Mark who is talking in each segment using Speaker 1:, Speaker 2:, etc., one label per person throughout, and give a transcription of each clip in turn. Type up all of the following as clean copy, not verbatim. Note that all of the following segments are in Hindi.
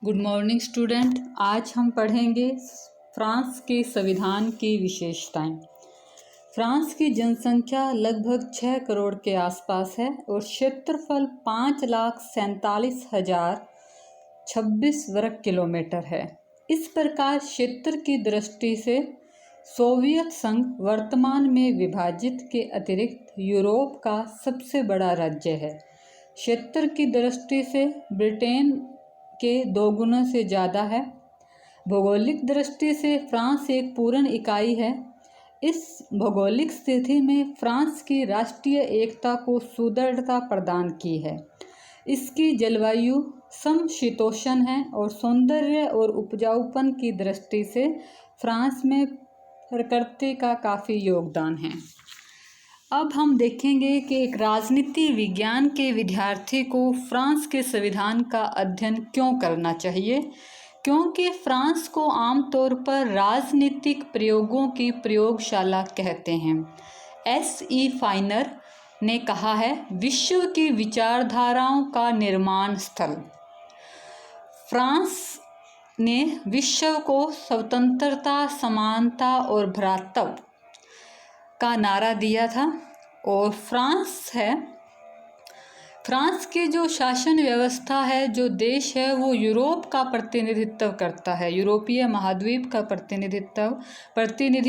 Speaker 1: Good morning student. आज हम पढ़ेंगे फ्रांस के संविधान की विशेषताएं। फ्रांस की जनसंख्या लगभग 6 करोड़ के आसपास है और क्षेत्रफल 5,47,026 वर्ग किलोमीटर है। इस प्रकार क्षेत्र की दृष्टि से सोवियत संघ वर्तमान में विभाजित के अतिरिक्त यूरोप का सबसे बड़ा राज्य है। क्षेत्र की दृष्टि से ब्रिटेन के 2 गुना से ज़्यादा है। भौगोलिक दृष्टि से फ्रांस एक पूर्ण इकाई है। इस भौगोलिक स्थिति में फ्रांस की राष्ट्रीय एकता को सुदृढ़ता प्रदान की है। इसकी जलवायु समशीतोष्ण है और सौंदर्य और उपजाऊपन की दृष्टि से फ्रांस में प्रकृति का काफ़ी योगदान है। अब हम देखेंगे कि एक राजनीति विज्ञान के विद्यार्थी को फ्रांस के संविधान का अध्ययन क्यों करना चाहिए, क्योंकि फ्रांस को आमतौर पर राजनीतिक प्रयोगों की प्रयोगशाला कहते हैं। S.E. फाइनर ने कहा है, विश्व की विचारधाराओं का निर्माण स्थल। फ्रांस ने विश्व को स्वतंत्रता, समानता और भ्रातृत्व का नारा दिया था। और फ्रांस की जो शासन व्यवस्था है, जो देश है, वो यूरोप का प्रतिनिधित्व करता है। यूरोपीय महाद्वीप का प्रतिनिधि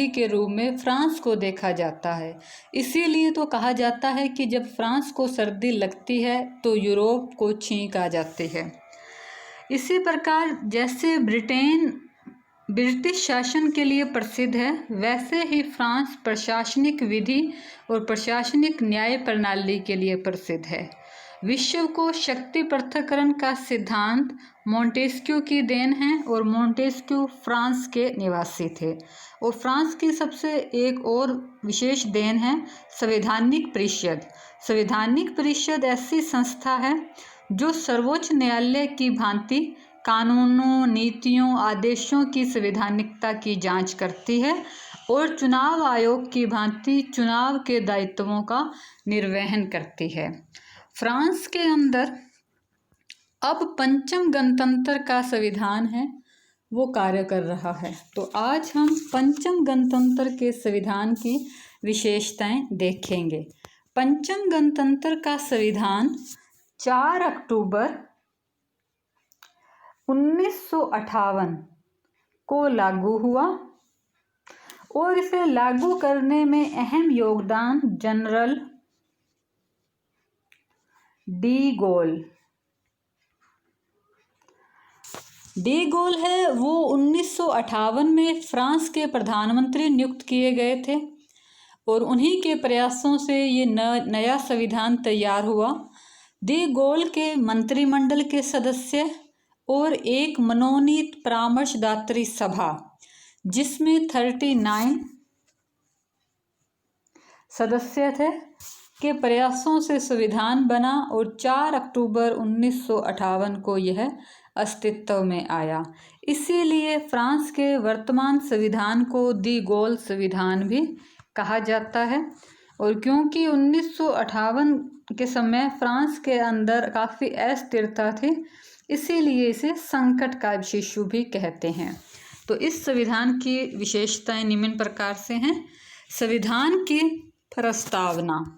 Speaker 1: के रूप में फ्रांस को देखा जाता है। इसीलिए तो कहा जाता है कि जब फ्रांस को सर्दी लगती है तो यूरोप को छींक आ जाती है। इसी प्रकार जैसे ब्रिटेन ब्रिटिश शासन के लिए प्रसिद्ध है, वैसे ही फ्रांस प्रशासनिक विधि और प्रशासनिक न्याय प्रणाली के लिए प्रसिद्ध है। विश्व को शक्ति पृथक्करण का सिद्धांत मोंटेस्क्यू की देन है और मोंटेस्क्यू फ्रांस के निवासी थे। और फ्रांस की सबसे एक और विशेष देन है संवैधानिक परिषद। संवैधानिक परिषद ऐसी संस्था है जो सर्वोच्च न्यायालय की भांति कानूनों, नीतियों, आदेशों की संवैधानिकता की जांच करती है और चुनाव आयोग की भांति चुनाव के दायित्वों का निर्वहन करती है। फ्रांस के अंदर अब पंचम गणतंत्र का संविधान है, वो कार्य कर रहा है। तो आज हम पंचम गणतंत्र के संविधान की विशेषताएं देखेंगे। पंचम गणतंत्र का संविधान 4 अक्टूबर 1958 को लागू हुआ और इसे लागू करने में अहम योगदान जनरल डी गोल है। वो 1958 में फ्रांस के प्रधानमंत्री नियुक्त किए गए थे और उन्हीं के प्रयासों से ये नया संविधान तैयार हुआ। डी गोल के मंत्रिमंडल के सदस्य और एक मनोनीत परामर्शदात्री सभा, जिसमें 39 सदस्य थे, के प्रयासों से संविधान बना और 4 अक्टूबर 1958 को यह अस्तित्व में आया। इसीलिए फ्रांस के वर्तमान संविधान को दी गोल संविधान भी कहा जाता है। और क्योंकि 1958 के समय फ्रांस के अंदर काफ़ी अस्थिरता थी, इसीलिए इसे संकट का शिशु भी कहते हैं। तो इस संविधान की विशेषताएं निम्न प्रकार से हैं। संविधान की प्रस्तावना।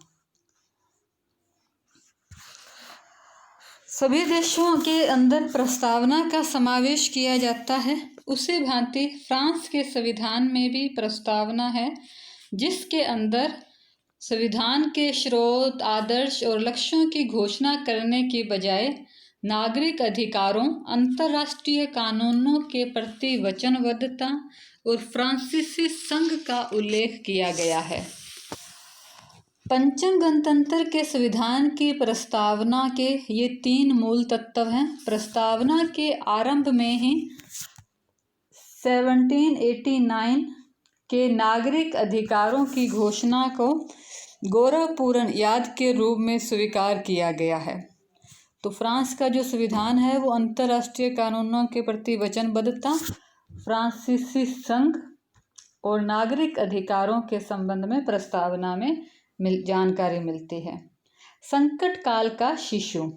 Speaker 1: सभी देशों के अंदर प्रस्तावना का समावेश किया जाता है। उसी भांति फ्रांस के संविधान में भी प्रस्तावना है, जिसके अंदर संविधान के स्रोत, आदर्श और लक्ष्यों की घोषणा करने की बजाय नागरिक अधिकारों, अंतर्राष्ट्रीय कानूनों के प्रति वचनबद्धता और फ्रांसीसी संघ का उल्लेख किया गया है। पंचम गणतंत्र के संविधान की प्रस्तावना के ये 3 मूल तत्व हैं। प्रस्तावना के आरंभ में ही 1789 के नागरिक अधिकारों की घोषणा को गौरवपूर्ण याद के रूप में स्वीकार किया गया है। तो फ्रांस का जो संविधान है वो अंतर्राष्ट्रीय कानूनों के प्रति वचनबद्धता, फ्रांसीसी संघ और नागरिक अधिकारों के संबंध में प्रस्तावना में जानकारी मिलती है। संकट काल का शिशु।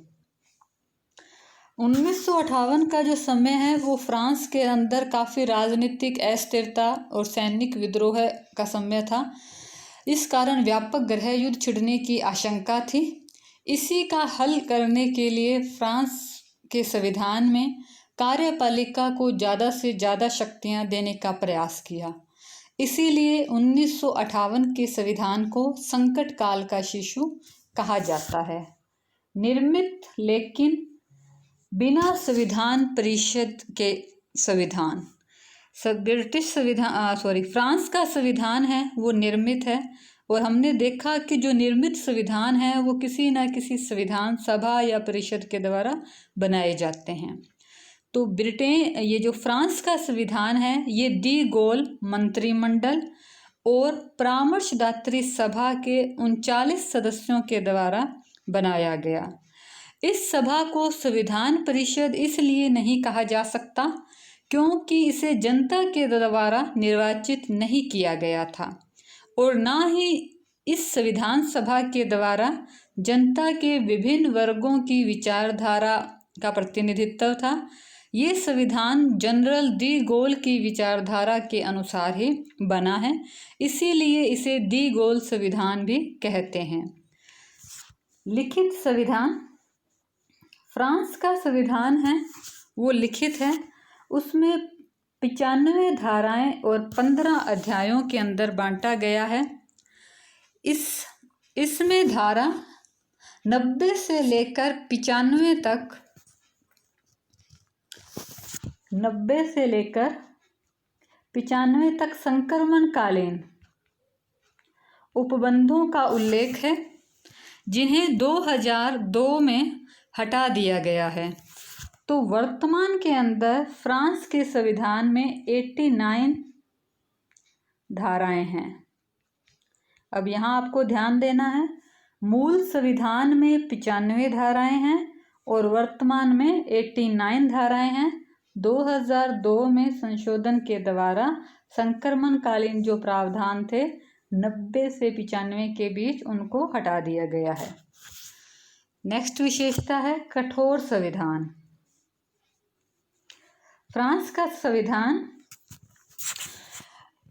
Speaker 1: 1958 का जो समय है वो फ्रांस के अंदर काफ़ी राजनीतिक अस्थिरता और सैनिक विद्रोह का समय था। इस कारण व्यापक गृह युद्ध छिड़ने की आशंका थी। इसी का हल करने के लिए फ्रांस के संविधान में कार्यपालिका को ज़्यादा से ज़्यादा शक्तियां देने का प्रयास किया। इसीलिए 1958 के संविधान को संकट काल का शिशु कहा जाता है। निर्मित लेकिन बिना संविधान परिषद के संविधान, फ्रांस का संविधान है वो निर्मित है, और हमने देखा कि जो निर्मित संविधान है वो किसी न किसी संविधान सभा या परिषद के द्वारा बनाए जाते हैं। तो ये जो फ्रांस का संविधान है ये दी गोल मंत्रिमंडल और परामर्शदात्री सभा के 39 सदस्यों के द्वारा बनाया गया। इस सभा को संविधान परिषद इसलिए नहीं कहा जा सकता क्योंकि इसे जनता के द्वारा निर्वाचित नहीं किया गया था, और ना ही इस संविधान सभा के द्वारा जनता के विभिन्न वर्गों की विचारधारा का प्रतिनिधित्व था। ये संविधान जनरल डी गोल की विचारधारा के अनुसार ही बना है, इसीलिए इसे डी गोल संविधान भी कहते हैं। लिखित संविधान, फ्रांस का संविधान है वो लिखित है, उसमें 95 धाराएं और 15 अध्यायों के अंदर बांटा गया है। इसमें धारा 90 से लेकर 95 तक 90 से लेकर 95 तक संक्रमणकालीन उपबंधों का उल्लेख है, जिन्हें 2002 में हटा दिया गया है। तो वर्तमान के अंदर फ्रांस के संविधान में 89 धाराएं हैं। अब यहाँ आपको ध्यान देना है, मूल संविधान में 95 धाराएं हैं और वर्तमान में 89 धाराएं हैं। 2002 में संशोधन के द्वारा संक्रमणकालीन जो प्रावधान थे 90 से 95 के बीच उनको हटा दिया गया है। नेक्स्ट विशेषता है कठोर संविधान। फ्रांस का संविधान,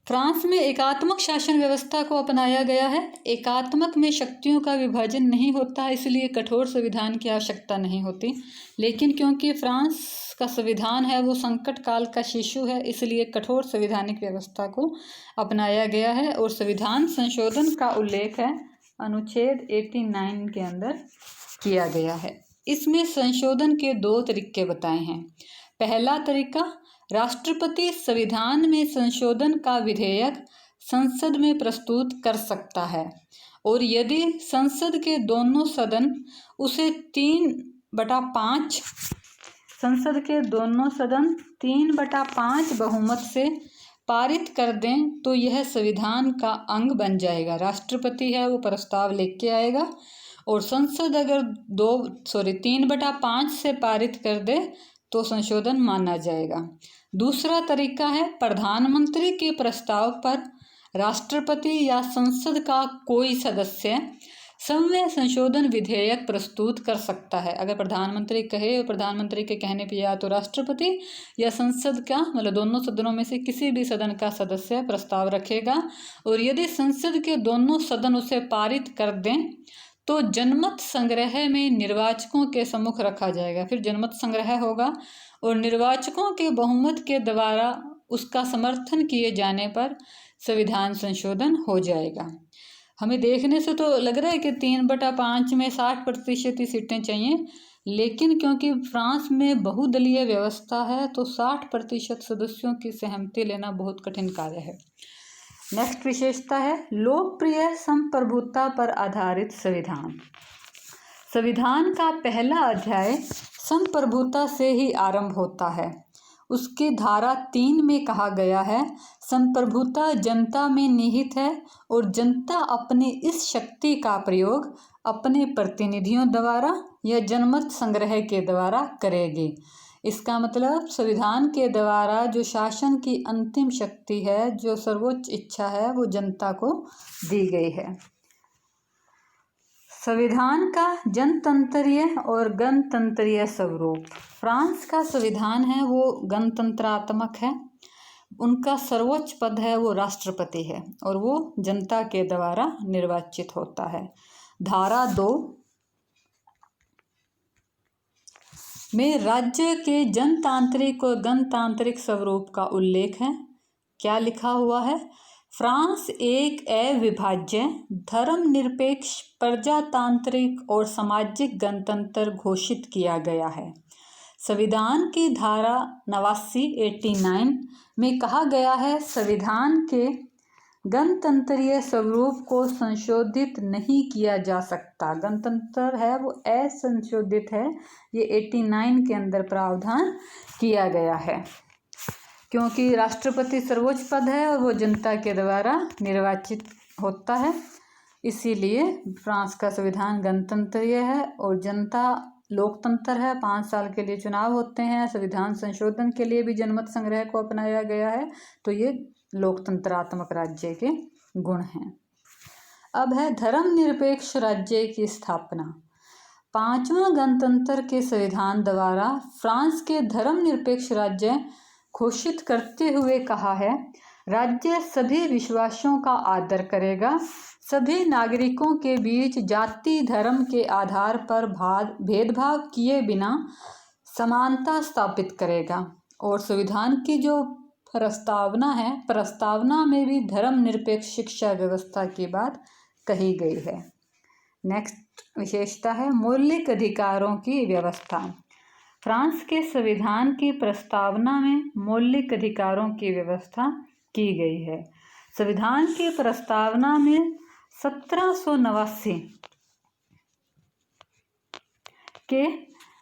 Speaker 1: फ्रांस में एकात्मक शासन व्यवस्था को अपनाया गया है। एकात्मक में शक्तियों का विभाजन नहीं होता, इसलिए कठोर संविधान की आवश्यकता नहीं होती। लेकिन क्योंकि फ्रांस का संविधान है वो संकट काल का शिशु है, इसलिए कठोर संवैधानिक व्यवस्था को अपनाया गया है और संविधान संशोधन का उल्लेख है अनुच्छेद 89 के अंदर किया गया है। इसमें संशोधन के 2 तरीके बताए हैं। पहला तरीका, राष्ट्रपति संविधान में संशोधन का विधेयक संसद में प्रस्तुत कर सकता है, और यदि संसद के दोनों सदन उसे 3/5 संसद के दोनों सदन 3/5 बहुमत से पारित कर दें तो यह संविधान का अंग बन जाएगा। राष्ट्रपति है वो प्रस्ताव लेके आएगा और संसद अगर 3/5 से पारित कर दे तो संशोधन माना जाएगा। दूसरा तरीका है, प्रधानमंत्री के प्रस्ताव पर राष्ट्रपति या संसद का कोई सदस्य संवैधानिक संशोधन विधेयक प्रस्तुत कर सकता है। अगर प्रधानमंत्री कहे और प्रधानमंत्री के कहने पर या तो राष्ट्रपति या संसद का मतलब दोनों सदनों में से किसी भी सदन का सदस्य प्रस्ताव रखेगा, और यदि संसद के दोनों सदन उसे पारित कर दें तो जनमत संग्रह में निर्वाचकों के सम्मुख रखा जाएगा। फिर जनमत संग्रह होगा और निर्वाचकों के बहुमत के द्वारा उसका समर्थन किए जाने पर संविधान संशोधन हो जाएगा। हमें देखने से तो लग रहा है कि 3/5 में 60% ही सीटें चाहिए, लेकिन क्योंकि फ्रांस में बहुदलीय व्यवस्था है तो 60% सदस्यों की सहमति लेना बहुत कठिन कार्य है। नेक्स्ट विशेषता है लोकप्रिय संप्रभुता पर आधारित संविधान। संविधान का पहला अध्याय संप्रभुता से ही आरंभ होता है। उसकी धारा 3 में कहा गया है, संप्रभुता जनता में निहित है और जनता अपनी इस शक्ति का प्रयोग अपने प्रतिनिधियों द्वारा या जनमत संग्रह के द्वारा करेगी। इसका मतलब संविधान के द्वारा जो शासन की अंतिम शक्ति है, जो सर्वोच्च इच्छा है, वो जनता को दी गई है। संविधान का जनतंत्रीय और गणतंत्रीय स्वरूप। फ्रांस का संविधान है वो गणतंत्रात्मक है। उनका सर्वोच्च पद है वो राष्ट्रपति है और वो जनता के द्वारा निर्वाचित होता है। धारा 2 में राज्य के जनतांत्रिक और गणतांत्रिक स्वरूप का उल्लेख है। क्या लिखा हुआ है? फ्रांस एक अविभाज्य धर्मनिरपेक्ष प्रजातांत्रिक और सामाजिक गणतंत्र घोषित किया गया है। संविधान की धारा 89 में कहा गया है, संविधान के गणतंत्रीय स्वरूप को संशोधित नहीं किया जा सकता। गणतंत्र है वो असंशोधित है, ये 89 के अंदर प्रावधान किया गया है, क्योंकि राष्ट्रपति सर्वोच्च पद है और वो जनता के द्वारा निर्वाचित होता है। इसीलिए फ्रांस का संविधान गणतंत्रीय है और जनता लोकतंत्र है। 5 साल के लिए चुनाव होते हैं। संविधान संशोधन के लिए भी जनमत संग्रह को अपनाया गया है। तो ये लोकतंत्रात्मक राज्य के गुण हैं। अब है धर्मनिरपेक्ष राज्य की स्थापना। 5वां गणतंत्र के संविधान द्वारा फ्रांस के धर्मनिरपेक्ष राज्य घोषित करते हुए कहा है, राज्य सभी विश्वासों का आदर करेगा, सभी नागरिकों के बीच जाति धर्म के आधार पर भेदभाव किए बिना समानता स्थापित करेगा। और संविधान की जो प्रस्तावना है, प्रस्तावना में भी धर्मनिरपेक्ष शिक्षा व्यवस्था की बात कही गई है। नेक्स्ट विशेषता है मौलिक अधिकारों की व्यवस्था। फ्रांस के संविधान की प्रस्तावना में मौलिक अधिकारों की व्यवस्था की गई है। संविधान की प्रस्तावना में 1789 के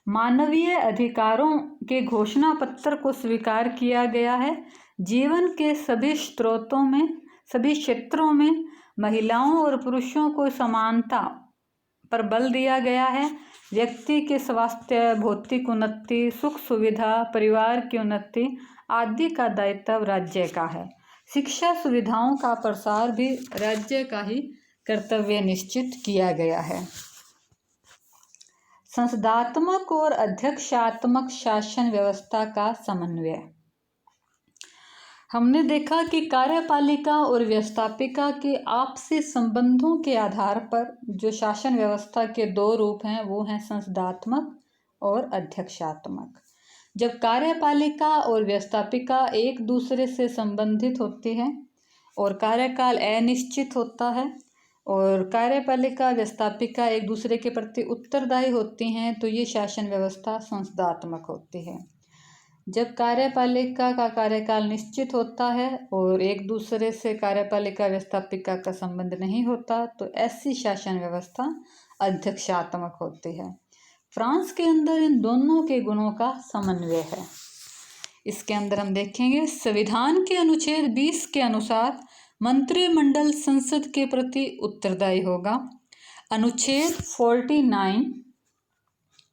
Speaker 1: मानवीय अधिकारों के घोषणा पत्र को स्वीकार किया गया है। जीवन के सभी स्रोतों में, सभी क्षेत्रों में महिलाओं और पुरुषों को समानता पर बल दिया गया है। व्यक्ति के स्वास्थ्य, भौतिक उन्नति, सुख सुविधा, परिवार की उन्नति आदि का दायित्व राज्य का है। शिक्षा सुविधाओं का प्रसार भी राज्य का ही कर्तव्य निश्चित किया गया है। संसदात्मक और अध्यक्षात्मक शासन व्यवस्था का समन्वय। हमने देखा कि कार्यपालिका और व्यवस्थापिका के आपसी संबंधों के आधार पर जो शासन व्यवस्था के 2 रूप हैं वो हैं संसदात्मक और अध्यक्षात्मक। जब कार्यपालिका और व्यवस्थापिका एक दूसरे से संबंधित होते हैं और कार्यकाल अनिश्चित होता है और कार्यपालिका व्यवस्थापिका एक दूसरे के प्रति उत्तरदायी होती हैं, तो ये शासन व्यवस्था संसदात्मक होती है। जब कार्यपालिका का कार्यकाल निश्चित होता है और एक दूसरे से कार्यपालिका व्यवस्थापिका का संबंध नहीं होता, तो ऐसी शासन व्यवस्था अध्यक्षात्मक होती है। फ्रांस के अंदर इन दोनों के गुणों का समन्वय है। इसके अंदर हम देखेंगे संविधान के अनुच्छेद 20 के अनुसार मंत्रिमंडल संसद के प्रति उत्तरदायी होगा। अनुच्छेद 49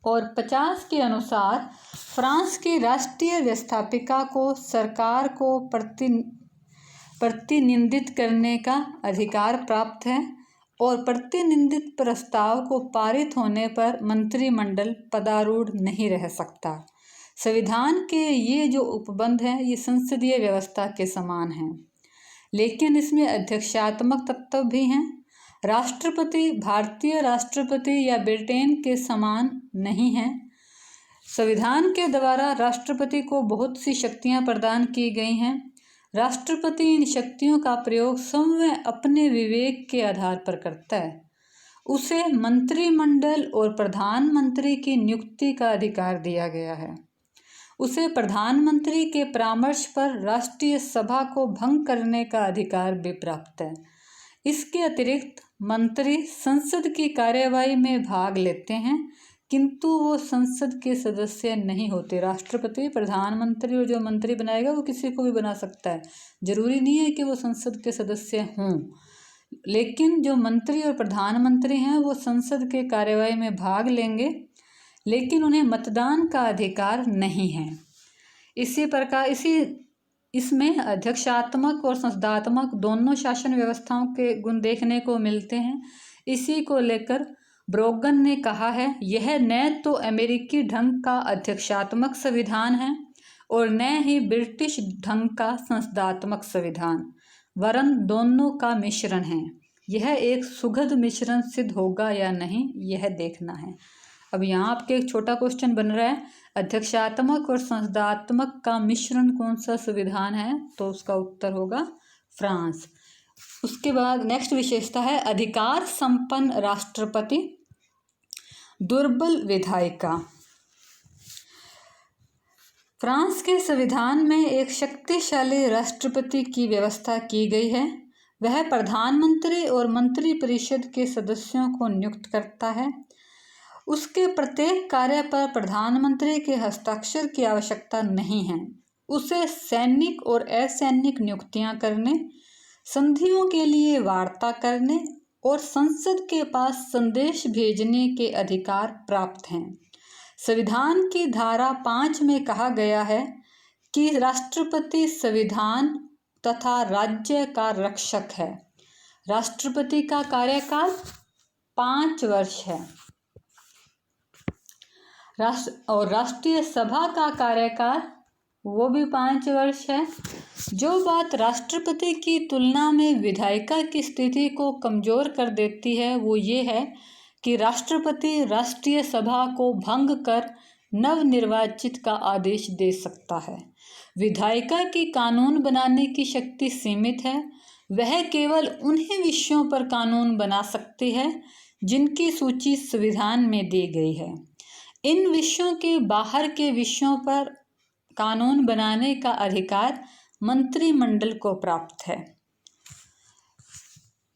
Speaker 1: और 50 के अनुसार फ्रांस की राष्ट्रीय व्यवस्थापिका को सरकार को प्रतिनिधित्व करने का अधिकार प्राप्त है और प्रतिनिधित्व प्रस्ताव को पारित होने पर मंत्रिमंडल पदारूढ़ नहीं रह सकता। संविधान के ये जो उपबंध हैं ये संसदीय व्यवस्था के समान हैं, लेकिन इसमें अध्यक्षात्मक तत्व भी हैं। राष्ट्रपति भारतीय राष्ट्रपति या ब्रिटेन के समान नहीं है। संविधान के द्वारा राष्ट्रपति को बहुत सी शक्तियां प्रदान की गई हैं। राष्ट्रपति इन शक्तियों का प्रयोग स्वयं अपने विवेक के आधार पर करता है। उसे मंत्रिमंडल और प्रधानमंत्री की नियुक्ति का अधिकार दिया गया है। उसे प्रधानमंत्री के परामर्श पर राष्ट्रीय सभा को भंग करने का अधिकार भी प्राप्त है। इसके अतिरिक्त मंत्री संसद की कार्यवाही में भाग लेते हैं, किंतु वो संसद के सदस्य नहीं होते। राष्ट्रपति प्रधानमंत्री और जो मंत्री बनाएगा वो किसी को भी बना सकता है, जरूरी नहीं है कि वो संसद के सदस्य हों। लेकिन जो मंत्री और प्रधानमंत्री हैं वो संसद के कार्यवाही में भाग लेंगे, लेकिन उन्हें मतदान का अधिकार नहीं है। इसी प्रकार इसमें अध्यक्षात्मक और संसदात्मक दोनों शासन व्यवस्थाओं के गुण देखने को मिलते हैं। इसी को लेकर ब्रोगन ने कहा है, यह न तो अमेरिकी ढंग का अध्यक्षात्मक संविधान है और न ही ब्रिटिश ढंग का संसदात्मक संविधान, वरन दोनों का मिश्रण है। यह एक सुखद मिश्रण सिद्ध होगा या नहीं, यह देखना है। अब यहाँ आपके एक छोटा क्वेश्चन बन रहा है, अध्यक्षात्मक और संसदात्मक का मिश्रण कौन सा संविधान है? तो उसका उत्तर होगा फ्रांस। उसके बाद नेक्स्ट विशेषता है अधिकार संपन्न राष्ट्रपति, दुर्बल विधायिका। फ्रांस के संविधान में एक शक्तिशाली राष्ट्रपति की व्यवस्था की गई है। वह प्रधानमंत्री और मंत्रिपरिषद के सदस्यों को नियुक्त करता है। उसके प्रत्येक कार्य पर प्रधानमंत्री के हस्ताक्षर की आवश्यकता नहीं है। उसे सैनिक और असैनिक नियुक्तियां करने, संधियों के लिए वार्ता करने और संसद के पास संदेश भेजने के अधिकार प्राप्त हैं। संविधान की धारा 5 में कहा गया है कि राष्ट्रपति संविधान तथा राज्य का रक्षक है। राष्ट्रपति का कार्यकाल 5 वर्ष है और राष्ट्रीय सभा का कार्यकाल वो भी 5 वर्ष है। जो बात राष्ट्रपति की तुलना में विधायिका की स्थिति को कमजोर कर देती है वो ये है कि राष्ट्रपति राष्ट्रीय सभा को भंग कर नवनिर्वाचित का आदेश दे सकता है। विधायिका की कानून बनाने की शक्ति सीमित है। वह केवल उन्हीं विषयों पर कानून बना सकती है जिनकी सूची संविधान में दी गई है। इन विषयों के बाहर के विषयों पर कानून बनाने का अधिकार मंत्रिमंडल को प्राप्त है।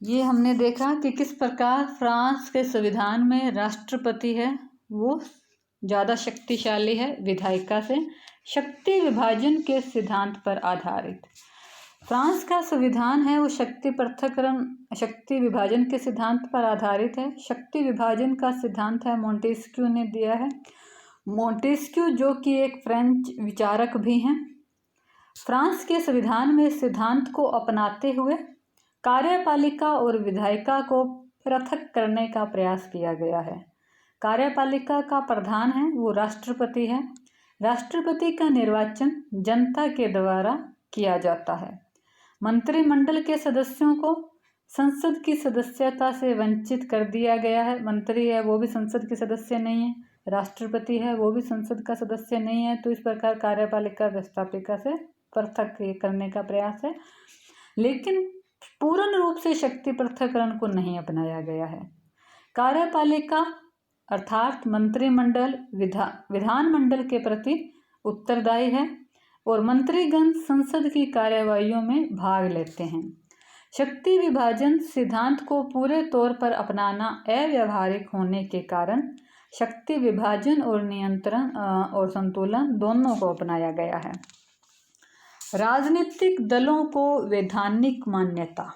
Speaker 1: ये हमने देखा कि किस प्रकार फ्रांस के संविधान में राष्ट्रपति है वो ज़्यादा शक्तिशाली है विधायिका से, शक्ति विभाजन के सिद्धांत पर आधारित। फ्रांस का संविधान है वो शक्ति विभाजन के सिद्धांत पर आधारित है। शक्ति विभाजन का सिद्धांत है मोंटेस्क्यू ने दिया है। मोंटेस्क्यू जो कि एक फ्रेंच विचारक भी हैं। फ्रांस के संविधान में सिद्धांत को अपनाते हुए कार्यपालिका और विधायिका को पृथक करने का प्रयास किया गया है। कार्यपालिका का प्रधान है वो राष्ट्रपति है। राष्ट्रपति का निर्वाचन जनता के द्वारा किया जाता है। मंत्रिमंडल के सदस्यों को संसद की सदस्यता से वंचित कर दिया गया है। मंत्री है वो भी संसद के सदस्य नहीं है, राष्ट्रपति है वो भी संसद का सदस्य नहीं है। तो इस प्रकार कार्यपालिका व्यवस्थापिका से पृथक करने का प्रयास है, लेकिन पूर्ण रूप से शक्ति पृथक्करण को नहीं अपनाया गया है। कार्यपालिका अर्थात मंत्रिमंडल विधानमंडल के प्रति उत्तरदायी है और मंत्रीगण संसद की कार्यवाहियों में भाग लेते हैं। शक्ति विभाजन सिद्धांत को पूरे तौर पर अपनाना अव्यावहारिक होने के कारण शक्ति विभाजन और नियंत्रण और संतुलन दोनों को अपनाया गया है। राजनीतिक दलों को वैधानिक मान्यता।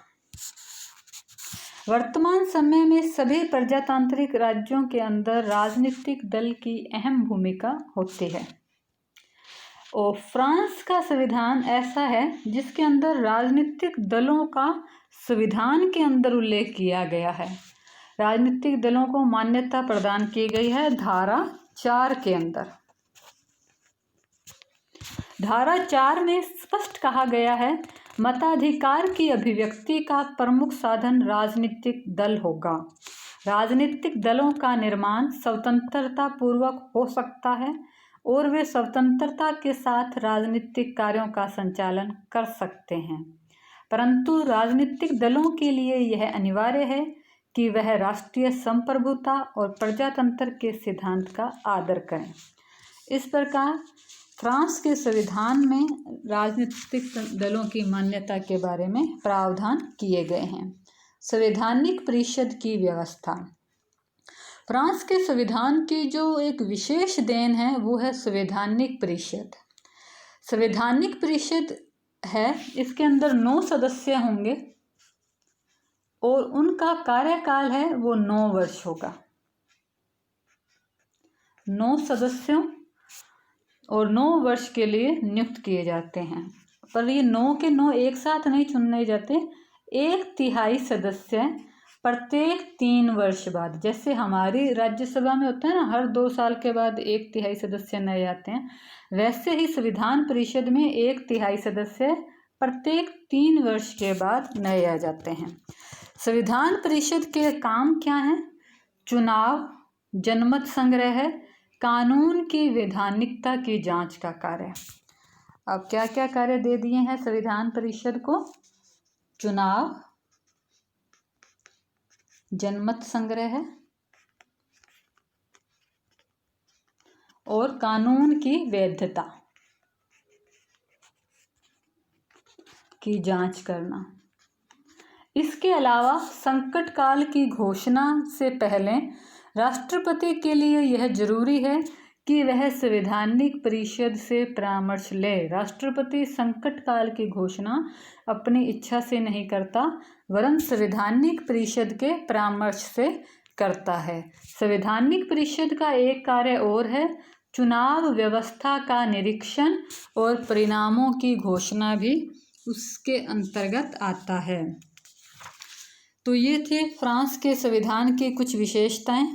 Speaker 1: वर्तमान समय में सभी प्रजातांत्रिक राज्यों के अंदर राजनीतिक दल की अहम भूमिका होती है और फ्रांस का संविधान ऐसा है जिसके अंदर राजनीतिक दलों का संविधान के अंदर उल्लेख किया गया है। राजनीतिक दलों को मान्यता प्रदान की गई है धारा 4 के अंदर। धारा 4 में स्पष्ट कहा गया है मताधिकार की अभिव्यक्ति का प्रमुख साधन राजनीतिक दल होगा। राजनीतिक दलों का निर्माण स्वतंत्रता पूर्वक हो सकता है और वे स्वतंत्रता के साथ राजनीतिक कार्यों का संचालन कर सकते हैं, परंतु राजनीतिक दलों के लिए यह अनिवार्य है कि वह राष्ट्रीय संप्रभुता और प्रजातंत्र के सिद्धांत का आदर करें। इस प्रकार फ्रांस के संविधान में राजनीतिक दलों की मान्यता के बारे में प्रावधान किए गए हैं। संवैधानिक परिषद की व्यवस्था। फ्रांस के संविधान की जो एक विशेष देन है वो है संवैधानिक परिषद। संवैधानिक परिषद है, इसके अंदर 9 सदस्य होंगे और उनका कार्यकाल है वो 9 वर्ष होगा। 9 सदस्यों और 9 वर्ष के लिए नियुक्त किए जाते हैं, पर ये 9 के 9 एक साथ नहीं चुने जाते। 1/3 सदस्य प्रत्येक 3 वर्ष बाद, जैसे हमारी राज्यसभा में होता है ना, हर 2 साल के बाद 1/3 सदस्य नए आते हैं, वैसे ही संविधान परिषद में 1/3 सदस्य प्रत्येक 3 वर्ष के बाद नए आ जाते हैं। संविधान परिषद के काम क्या हैं? चुनाव, जनमत संग्रह, कानून की वैधानिकता की जांच का कार्य। अब क्या क्या कार्य दे दिए हैं संविधान परिषद को? चुनाव, जनमत संग्रह और कानून की वैधता की जांच करना। इसके अलावा संकट काल की घोषणा से पहले राष्ट्रपति के लिए यह जरूरी है कि वह संवैधानिक परिषद से परामर्श ले। राष्ट्रपति संकट काल की घोषणा अपनी इच्छा से नहीं करता, वरन संवैधानिक परिषद के परामर्श से करता है। संवैधानिक परिषद का एक कार्य और है, चुनाव व्यवस्था का निरीक्षण और परिणामों की घोषणा भी उसके अंतर्गत आता है। तो ये थे फ्रांस के संविधान की कुछ विशेषताएं।